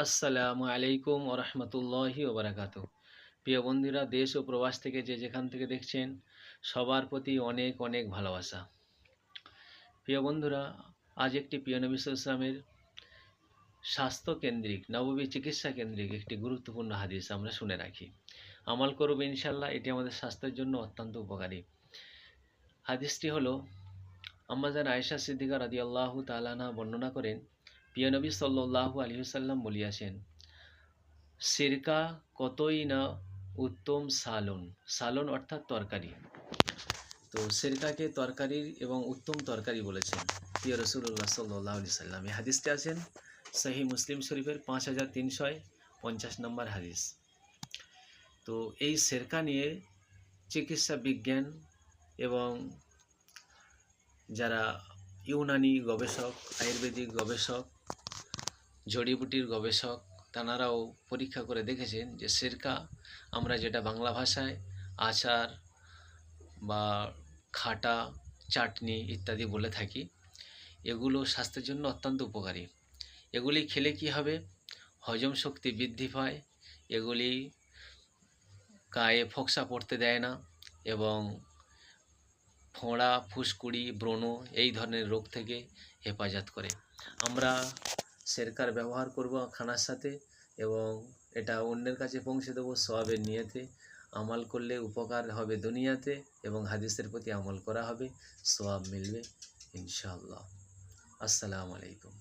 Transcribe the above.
আসসালামু আলাইকুম ওরহমতুল্লাহি ওবরাকাতু। প্রিয় বন্ধুরা, দেশ ও প্রবাস থেকে যে যেখান থেকে দেখছেন, সবার প্রতি অনেক অনেক ভালোবাসা। প্রিয় বন্ধুরা, আজ একটি প্রিয় নবী সাল্লাল্লাহু আলাইহি ওয়াসাল্লামের স্বাস্থ্যকেন্দ্রিক নববী চিকিৎসা কেন্দ্রিক একটি গুরুত্বপূর্ণ হাদিস আমরা শুনে রাখি। আমল করব ইনশাল্লাহ, এটি আমাদের স্বাস্থ্যের জন্য অত্যন্ত উপকারী। হাদিসটি হলো, আম্মাজান আয়েশা সিদ্দিকা রাদিয়াল্লাহু তাআলা আনহা বর্ণনা করেন, প্রিয় নবী সাল্লাল্লাহু আলাইহি ওয়াসাল্লাম বলিয়াছেন, সিরকা কতই না উত্তম সালন। সালন অর্থাৎ তরকারি। তো সিরকাকে তরকারির এবং উত্তম তরকারি বলেছেন প্রিয় রসুল্লাহ সাল্লাহ আলি সাল্লাম। এই হাদিসটি আছেন সহি মুসলিম শরীফের 5350 নম্বর হাদিস। তো এই সিরকা নিয়ে চিকিৎসা বিজ্ঞান এবং যারা ইউনানি গবেষক, আয়ুর্বেদিক গবেষক, জড়িবুটির গবেষক, তাঁরাও পরীক্ষা করে দেখেছেন যে সিরকা আমরা যেটা বাংলা ভাষায় আচার বা খাটা, চাটনি ইত্যাদি বলে থাকি, এগুলো স্বাস্থ্যের জন্য অত্যন্ত উপকারী। এগুলি খেলে কি হবে? হজম শক্তি বৃদ্ধি পায়, এগুলি গায়ে ফোকসা পড়তে দেয় না এবং ফোঁড়া, ফুসকুড়ি, ব্রণ এই ধরনের রোগ থেকে হেফাজত করে। আমরা সিরকার ব্যবহার করব খানার সাথে এবং এটা অন্যের কাছে পৌঁছে দেবো সওয়াবের নিয়তে। আমল করলে উপকার হবে দুনিয়াতে এবং হাদিসের প্রতি আমল করা হবে, সওয়াব মিলবে ইনশাআল্লাহ। আসসালামু আলাইকুম।